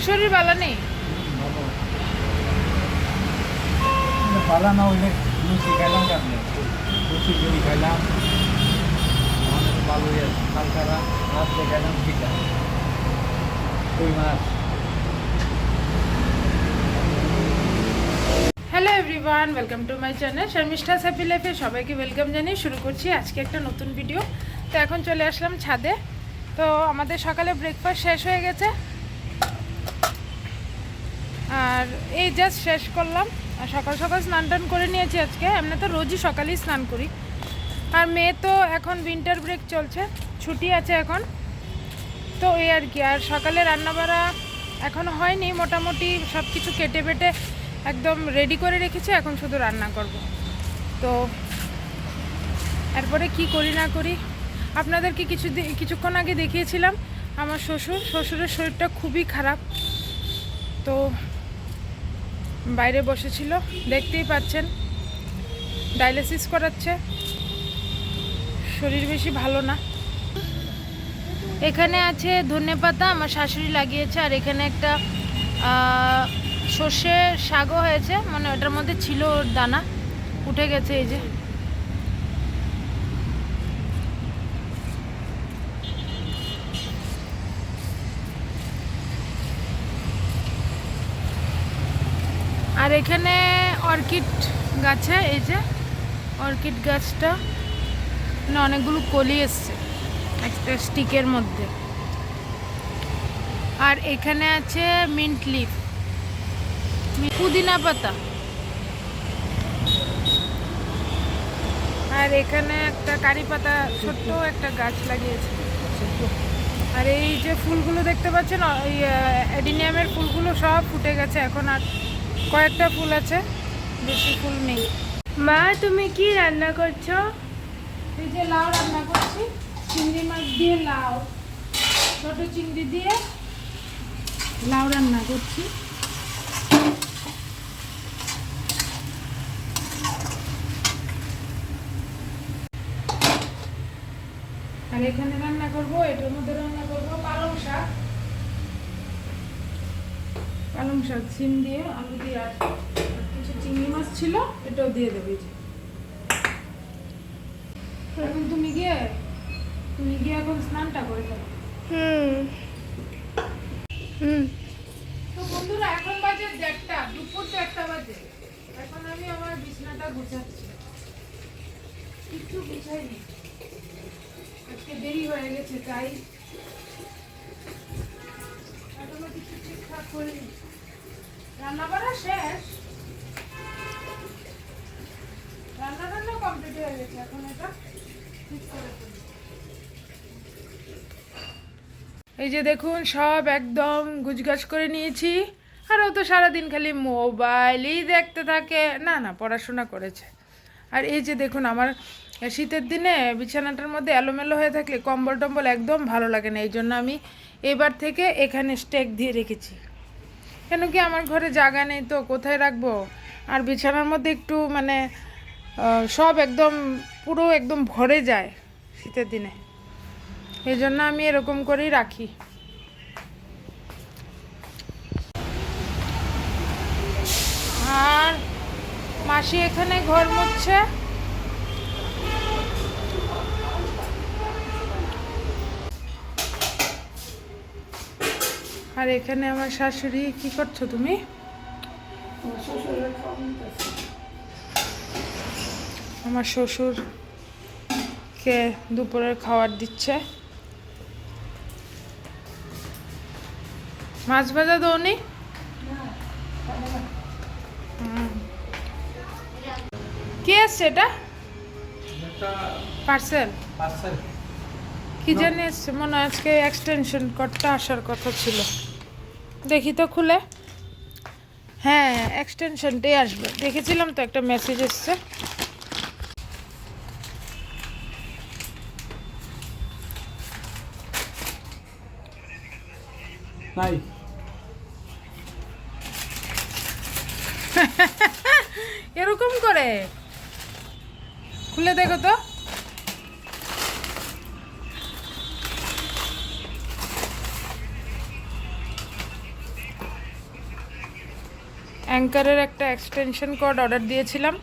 শরীর ভালো নেই, ভালো না হইলে লুচি খাইলাম, লুচি মুড়ি খাইলাম, ভালোই আছে। কালকে রাত্রে খাইলাম পিঠা, কই মাছ। Hello everyone, welcome to my channel Sharmistha's happy লাইফে সবাইকে ওয়েলকাম জানিয়ে শুরু করছি আজকে একটা নতুন ভিডিও। তো এখন চলে আসলাম ছাদে। তো আমাদের সকালে ব্রেকফাস্ট শেষ হয়ে গেছে, আর এই জাস্ট শেষ করলাম। আর সকাল সকাল স্নান টান করে নিয়েছি আজকে। এমনি তো রোজই সকালেই স্নান করি। আর মেয়ে তো এখন উইন্টার ব্রেক চলছে, ছুটি আছে এখন, তো এই আর কি। আর সকালে রান্নাবাড়া এখনও হয়নি, মোটামুটি সব কিছু কেটে বেটে একদম রেডি করে রেখেছি, এখন শুধু রান্না করব। তো এরপরে কি করি না করি আপনাদেরকে কিছুক্ষণ আগে দেখিয়েছিলাম। আমার শ্বশুরের শরীরটা খুবই খারাপ, তো বাইরে বসেছিল, দেখতেই পাচ্ছেন, ডায়ালিসিস করাচ্ছে, শরীর বেশি ভালো না। এখানে আছে ধনেপাতা, আমার শাশুড়ি লাগিয়েছে, আর এখানে একটা সর্ষে শাকও হয়েছে, মানে ওটার মধ্যে ছিল ওর দানা, উঠে গেছে। এই যে আর এখানে অর্কিড গাছে, এই যে অর্কিড গাছটা মানে অনেকগুলো কলি এসছে একটা স্টিকের মধ্যে। আর এখানে আছে মিন্ট লিফ, পুদিনা পাতা। আর এখানে একটা কারি পাতা ছোট্ট একটা গাছ লাগিয়েছে। আর এই যে ফুলগুলো দেখতে পাচ্ছেন, ওই অ্যাডিনিয়ামের ফুলগুলো সব ফুটে গেছে এখন, আর কয়েকটা ফুল আছে, বেশি ফুল নেই। মা তুমি কি রান্না করছো? এই যে লাউ রান্না করছি, চিংড়ি মাছ দিয়ে লাউ, ছোট চিংড়ি দিয়ে লাউ রান্না করছি। আর এখানে রান্না করব, এটার মধ্যে রান্না করব পালং শাক, সিম দিয়ে, আলু দিয়ে, আর কিছু চিংড়ি মাছ ছিল, এটাও দিয়ে দেবে। এখন তুমি গিয়ে এখন স্নানটা করে দেবো। তো বন্ধুরা, এখন বাজে 1:30, দুপুর 1:30 বাজে। এখন আমি আমার বিছানাটা গুছাচ্ছি, কিছু গুছাইনি, আজকে দেরি হয়ে গেছে, তাই এখনো কিছু ঠিকঠাক করিনি। রান্না বান্না শেষ, রান্না কমপ্লিট হয়ে গেছে, এখন এটা ঠিক করে ফেলি। এই যে দেখুন, সব একদম গুছগাছ করে নিয়েছি। আর ও তো সারাদিন খালি মোবাইলই দেখতে থাকে, না পড়াশোনা করেছে। আর এই যে দেখুন, আমার শীতের দিনে বিছানাটার মধ্যে এলোমেলো হয়ে থাকলে কম্বল টম্বল একদম ভালো লাগে না, এই জন্য আমি এবার থেকে এখানে স্টেক দিয়ে রেখেছি। কেন কি আমার ঘরে জায়গা নেই, তো কোথায় রাখবো। আর বিছানার মধ্যে একটু মানে সব একদম পুরো একদম ভরে যায় শীতের দিনে, এই জন্য আমি এরকম করেই রাখি। আর মাসি এখানে ঘর মুছছে। আর এখানে আমার শাশুড়ি। কি করছো তুমি? আমার শ্বশুরকে দুপুরের খাবার দিচ্ছে। মাছ ভাজা দৌনি? কি আসছে এটা? পার্সেল কি জানি এসছে, মনে হয় আজকে এক্সটেনশন করতে আসার কথা ছিল। দেখি তো খুলে। হ্যাঁ, এক্সটেনশনটাই আসবে, দেখেছিলাম তো একটা মেসেজ এসছে। নাই এরকম করে খুলে দেখো তো। অ্যাঙ্কারের একটা এক্সটেনশন কর্ড অর্ডার দিয়েছিলাম,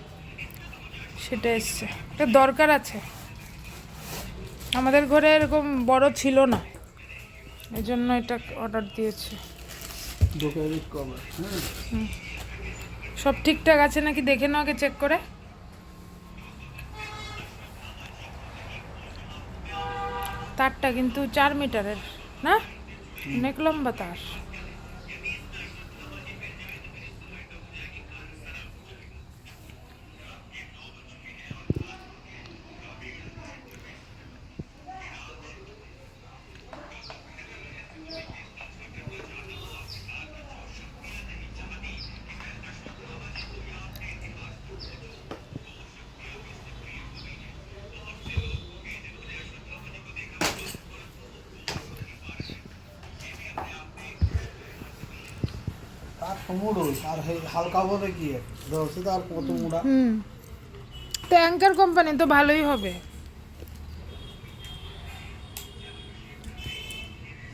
সেটা এসছে। এটা দরকার আছে, আমাদের ঘরে এরকম বড় ছিল না, এই জন্য এটা অর্ডার দিয়েছি। সব ঠিকঠাক আছে নাকি দেখে নাও আগে, চেক করে। তারটা কিন্তু 4 মিটারের না, অনেক লম্বা তার। তার সমুড়ো আর হালকা বলে কি রয়েছে তার কত মুড়া। তো অ্যাঙ্কার কোম্পানি তো ভালোই হবে,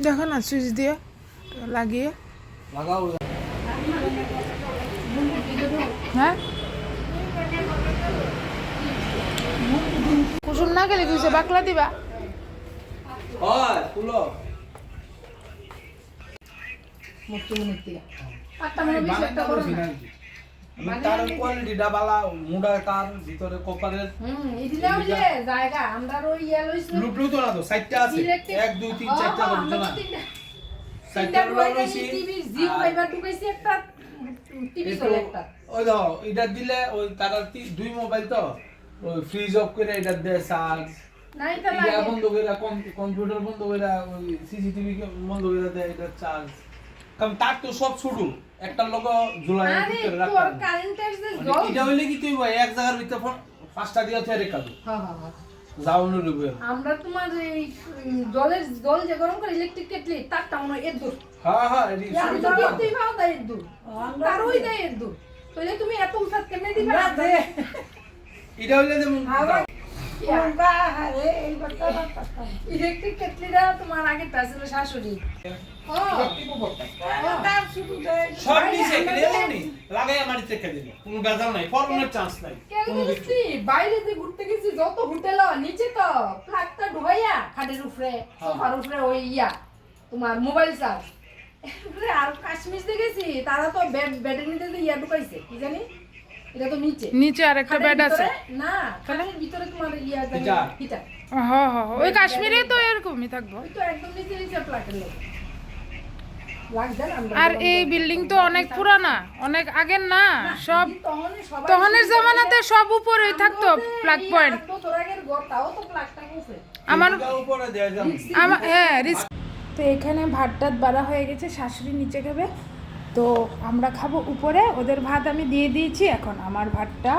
দেখো না সুইচ দিয়ে লাগিয়ে। লাগাও হ্যাঁ কুসুম না গেলে কিসে বাকলা দিবা? হয় ফুলো তার কোয়ালিটিটা বালা মুড়া তার ভিতরে কপারের জায়গা আমরা ওই ইয়া লইছি লুটলু তো না তো সাইডটা আছে 1 2 3 4টা করতে না সাইডটা লইছি টিভি জিও ফাইবার ঢুকাইছি একটা টিভি চলে একটা ওই দাও এটা দিলে ওই তারা দুই মোবাইল তো ওই ফ্রিজ অফ করে এটা দেয় চার্জ নাই তা ইয়া লাগে বন্ধ করে কম্পিউটার বন্ধ করে ওই সিসিটিভি বন্ধ করে দেয় এটা চার্জ কারণ তার তো সব শুরু একটা লোক ঝুলায় আরে ভিতরে তোর রাখা কারেন্টের যে মানে জল এটা হইলে কি তুই এক জায়গার ভিতরে পাঁচটা দিয়ে থেকে রেখা দু হ্যাঁ হ্যাঁ হ্যাঁ যাও নড়বে আমরা তোমার এই জল যে গরম করে ইলেকট্রিক কেটলি তারটা মনে হয় এর দূর হ্যাঁ হ্যাঁ এটি আমি তো দেখতেই পাও তাই এর দূর তার ওই দেয় এর দূর তাহলে তুমি এত উঠাত কেমনে দিবা এটা হইলে যেমন ইলেকট্রিক কেটলিটা তোমার আগে ছিল শাশুড়ি সব নিচে কেটে এমনি লাগাই আমার চেকে দিল কোনো বেজাল নাই ফরনের চান্স নাই কোনো কিছু বাইরে যে ঘুরতে গেছি যত হোটেল নিচে তো ফ্ল্যাগটা ঢুকাইয়া খাটের উপরে সোফার উপরে ওই ইয়া তোমার মোবাইল চার্জ আর কাশ্মীর থেকে গেছি তারা তো বেডের নিচে যে ইয়া ঢুকাইছে কি জানি এটা তো নিচে নিচে আর একটা বেড আছে। না খাটের ভিতরে তোমার ইয়া জানি হিটার। হিটার হ্যাঁ হ্যাঁ ওই কাশ্মীরে তো এরকমই থাকবো। ওই তো একদম নিচে নিচে ফ্ল্যাগের লোক আর এই বিল্ডিং তো অনেক পুরানা, অনেক আগের না, সব তখনের জামানাতে সব উপরেই থাকতো প্লাগ পয়েন্ট। আমার উপরে দেয়া যাবে আমার হ্যাঁ তো এখানে ভাত টাত বাড়া হয়ে গেছে, শাশুড়ি নিচে খাবে, তো আমরা খাবো উপরে। ওদের ভাত আমি দিয়ে দিয়েছি, এখন আমার ভাতটা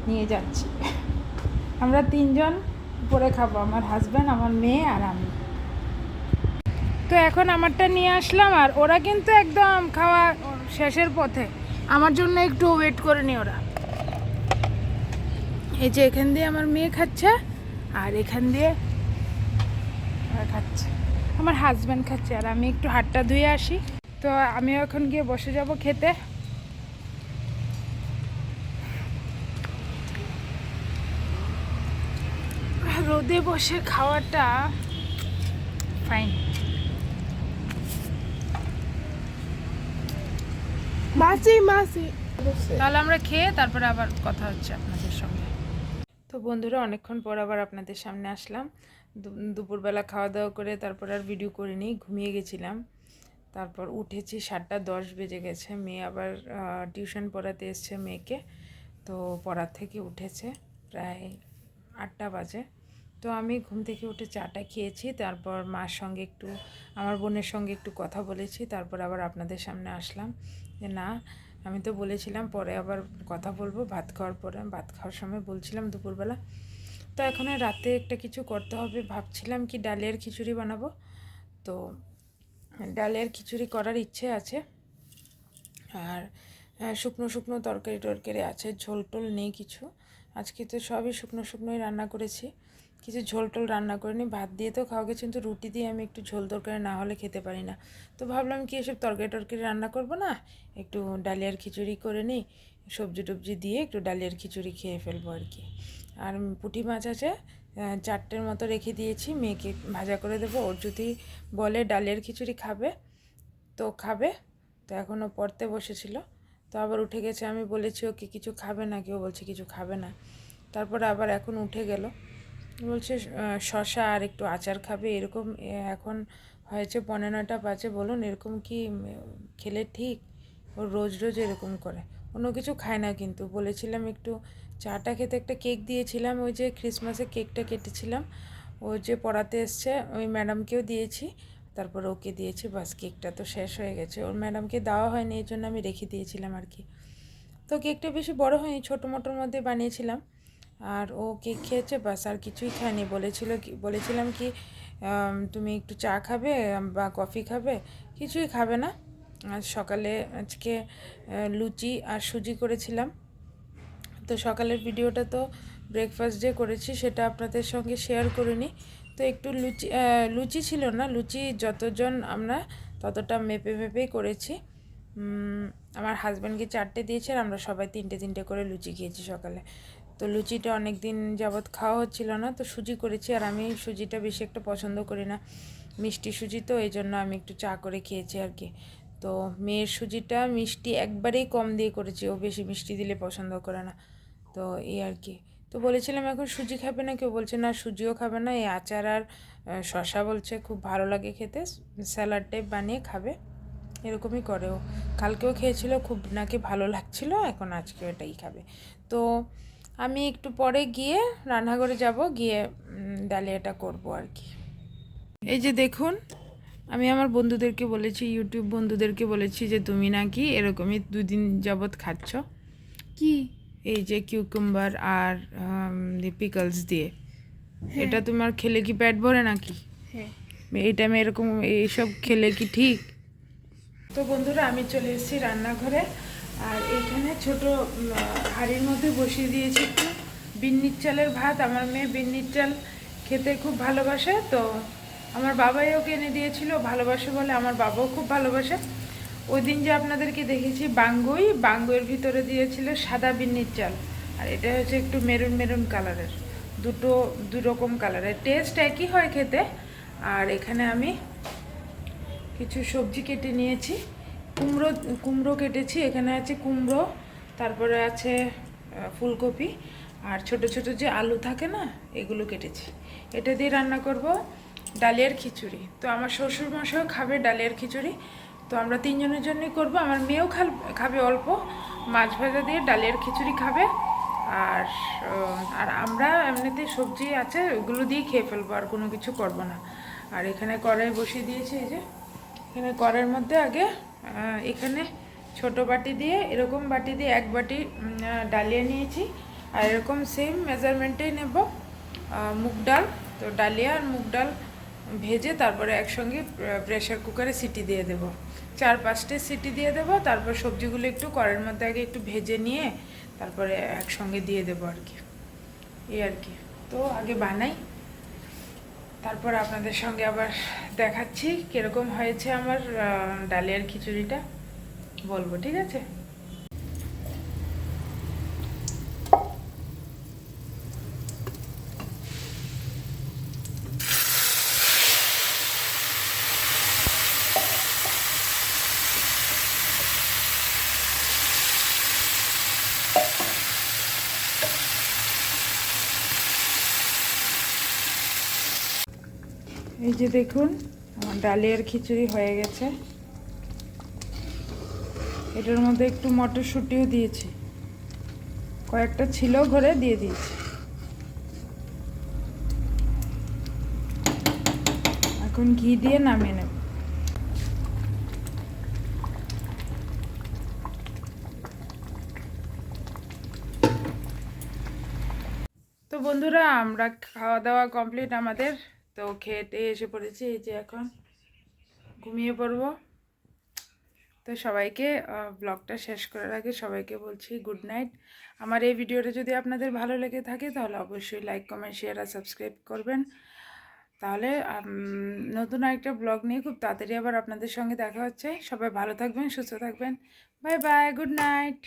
নিয়ে যাচ্ছি। আমরা 3 জন উপরে খাবো, আমার হাজব্যান্ড, আমার মেয়ে আর আমি। তো এখন আমারটা নিয়ে আসলাম, আর ওরা কিন্তু একদম খাওয়া শেষের পথে, আমার জন্য একটু ওয়েট করে নি ওরা। এই যে এখান দিয়ে আমার মেয়ে খাচ্ছে, আর এখান দিয়ে ওরা খাচ্ছে, আমার হাজব্যান্ড খাচ্ছে, আর আমি একটু হাতটা ধুয়ে আসি। তো আমিও এখন গিয়ে বসে যাব খেতে। রোদে বসে খাওয়াটা ফাইন। তাহলে আমরা খেয়ে তারপরে আবার কথা হচ্ছে আপনাদের সঙ্গে। তো বন্ধুরা, অনেকক্ষণ পর আবার আপনাদের সামনে আসলাম। দুপুরবেলা খাওয়া দাওয়া করে তারপর আর ভিডিও করিনি, ঘুমিয়ে গেছিলাম। তারপর উঠেছি 7:10 বেজে গেছে। মেয়ে আবার টিউশন পড়াতে এসছে মেয়েকে, তো পড়ার থেকে উঠেছে প্রায় 8টা বাজে। তো আমি ঘুম থেকে উঠে চাটা খেয়েছি, তারপর মার সঙ্গে একটু, আমার বোনের সঙ্গে একটু কথা বলেছি, তারপর আবার আপনাদের সামনে আসলাম। যে না, আমি তো বলেছিলাম পরে আবার কথা বলবো ভাত খাওয়ার পরে, ভাত খাওয়ার সময় বলছিলাম দুপুরবেলা। তো এখন রাতে একটা কিছু করতে হবে, ভাবছিলাম কি ডালের খিচুড়ি বানাবো। তো ডালের খিচুড়ি করার ইচ্ছে আছে, আর শুকনো শুকনো তরকারি টরকারি আছে, ঝোল টোল নেই কিছু। আজকে তো সবই শুকনো শুকনোই রান্না করেছি, কিছু ঝোল টোল রান্না করিনি। ভাত দিয়ে তো খাওয়া গেছে, কিন্তু রুটি দিয়ে আমি একটু ঝোল তরকারি না হলে খেতে পারি না। তো ভাবলাম কি এসব তরকারি টরকারি রান্না করব না, একটু ডালিয়ার খিচুড়ি করে নিই, সবজি টবজি দিয়ে একটু ডালিয়ার খিচুড়ি খেয়ে ফেলবো আর কি। আর পুঁটি মাছ আছে 4টের মতো রেখে দিয়েছি, মেয়েকে ভাজা করে দেবো। ওর যদি বলে ডালিয়ার খিচুড়ি খাবে তো খাবে। তো এখনও পড়তে বসেছিল, তো আবার উঠে গেছে। আমি বলেছি ওকে কিছু খাবে না, কেউ বলছে কিছু খাবে না। তারপরে আবার এখন উঠে গেল, বলছে শশা আর একটু আচার খাবে এরকম। এখন হয়েছে 9:15 বাজে, বলুন এরকম কি খেলে ঠিক? ও রোজ রোজ এরকম করে, অন্য কিছু খায় না। কিন্তু বলেছিলাম একটু চাটা খেতে, একটা কেক দিয়েছিলাম, ওই যে ক্রিসমাসে কেকটা কেটেছিলাম, ও যে পড়াতে এসছে ওই ম্যাডামকেও দিয়েছি, তারপর ওকে দিয়েছি। বাস, কেকটা তো শেষ হয়ে গেছে, ওর ম্যাডামকে দেওয়া হয়নি, এই জন্য আমি রেখে দিয়েছিলাম আর কি। তো কেকটা বেশি বড় হয়নি, ছোটো মোটোর মধ্যে বানিয়েছিলাম। আর ও কেক খেয়েছে, বাস, আর কিছুই খায়নি। বলেছিলাম কি তুমি একটু চা খাবে বা কফি খাবে, কিছুই খাবে না। আজ সকালে আজকে লুচি আর সুজি করেছিলাম। তো সকালের ভিডিওটা তো ব্রেকফাস্ট যে করেছি সেটা আপনাদের সঙ্গে শেয়ার করিনি। তো একটু লুচি ছিল না, লুচি যতজন আমরা ততটা মেপে মেপেই করেছি। আমার হাজব্যান্ডকে 4টে দিয়েছে, আর আমরা সবাই 3টে করে লুচি খেয়েছি সকালে। তো লুচিটা অনেক দিন যাবৎ খাওয়া হচ্ছিল না, তো সুজি করেছি। আর আমি সুজিটা বেশি একটা পছন্দ করি না, মিষ্টি সুজি, তো এই জন্য আমি একটু চা করে খেয়েছি আর কি। তো মেয়ের সুজিটা মিষ্টি একবারেই কম দিয়ে করেছি, ও বেশি মিষ্টি দিলে পছন্দ করে না, তো এই আর কি। তো বলেছিলাম এখন সুজি খাবে না, কেউ বলছে না সুজিও খাবে না, এই আচার আর শশা বলছে খুব ভালো লাগে খেতে, স্যালাড টাইপ বানিয়ে খাবে, এরকমই করে ও। কালকেও খেয়েছিল, খুব নাকি ভালো লাগছিল, এখন আজকে এটাই খাবে। তো আমি একটু পরে গিয়ে রান্নাঘরে যাব, গিয়ে ডালিয়াটা করব আর কি। এই যে দেখুন, আমি আমার বন্ধুদেরকে বলেছি, ইউটিউব বন্ধুদেরকে বলেছি যে তুমি নাকি এরকমই 2 দিন যাবৎ খাচ্ছ, কি এই যে কিউকাম্বার আর পিকলস দিয়ে, এটা তোমার খেলে কি পেট ভরে নাকি? এই টাইমে এরকম এইসব খেলে কি ঠিক? তো বন্ধুরা, আমি চলে এসেছি রান্নাঘরে, আর এখানে ছোট হাঁড়ির মধ্যে বসিয়ে দিয়েছি একটু বিন্নির চালের ভাত। আমার মেয়ে বিন্নির চাল খেতে খুব ভালোবাসে, তো আমার বাবাই ওকে এনে দিয়েছিল, ভালোবাসে বলে। আমার বাবাও খুব ভালোবাসে। ওই দিন যে আপনাদেরকে দেখেছি বাঙ্গুইয়ের ভিতরে দিয়েছিল সাদা বিন্নির চাল, আর এটা হচ্ছে একটু মেরুন মেরুন কালারের, দু রকম কালারের, টেস্ট একই হয় খেতে। আর এখানে আমি কিছু সবজি কেটে নিয়েছি, কুমড়ো কেটেছি, এখানে আছে কুমড়ো, তারপরে আছে ফুলকপি, আর ছোট ছোট যে আলু থাকে না, এগুলো কেটেছি। এটা দিয়ে রান্না করব ডালিয়ার খিচুড়ি। তো আমার শ্বশুরমশাইও খাবে ডালিয়ার খিচুড়ি, তো আমরা 3জনের জন্যই করব। আমার মেয়েও খাবে অল্প, মাছ ভাজা দিয়ে ডালিয়ার খিচুড়ি খাবে। আর আমরা এমনিতে সবজি আছে ওগুলো দিয়ে খেয়ে ফেলবো, আর কোনো কিছু করব না। আর এখানে কড়াই বসিয়ে দিয়েছি, এই যে এখানে কড়াইয়ের মধ্যে আগে এখানে ছোট বাটি দিয়ে, এরকম বাটি দিয়ে 1 বাটি ডালিয়া নিয়েছি, আর এরকম সেম মেজারমেন্টেই নেব মুগ ডাল। তো ডালিয়া আর মুগ ডাল ভেজে তারপরে একসঙ্গে প্রেশার কুকারে সিটি দিয়ে দেব, 4-5টে সিটি দিয়ে দেব। তারপর সবজিগুলো একটু কড়াইয়ের মধ্যে আগে একটু ভেজে নিয়ে তারপরে একসঙ্গে দিয়ে দেবো আর কি, এই আর কি। তো আগে বানাই, তারপর আপনাদের সঙ্গে আবার দেখাচ্ছি কীরকম হয়েছে আমার ডালিয়ার খিচুড়িটা, বলবো, ঠিক আছে? এই যে দেখুন, আমার ডালিয়ার খিচুড়ি হয়ে গেছে। এটার মধ্যে একটু মটরশুঁটিও দিয়েছি, কয়েকটা ছিল ঘরে, দিয়ে দিয়েছি। এখন ঘি দিয়ে নামিয়ে নেব। তো বন্ধুরা, আমরা খাওয়া দাওয়া কমপ্লিট আমাদের, তো খেতে এসে পড়েছি। এই যে এখন ঘুমিয়ে পড়বো, তো সবাইকে ব্লগটা শেষ করার আগে সবাইকে বলছি গুড নাইট। আমার এই ভিডিওটা যদি আপনাদের ভালো লেগে থাকে তাহলে অবশ্যই লাইক কমেন্ট শেয়ার আর সাবস্ক্রাইব করবেন। তাহলে নতুন আরেকটা ব্লগ নিয়ে খুব তাড়াতাড়ি আবার আপনাদের সঙ্গে দেখা হচ্ছে। সবাই ভালো থাকবেন, সুস্থ থাকবেন। Bye bye, good night.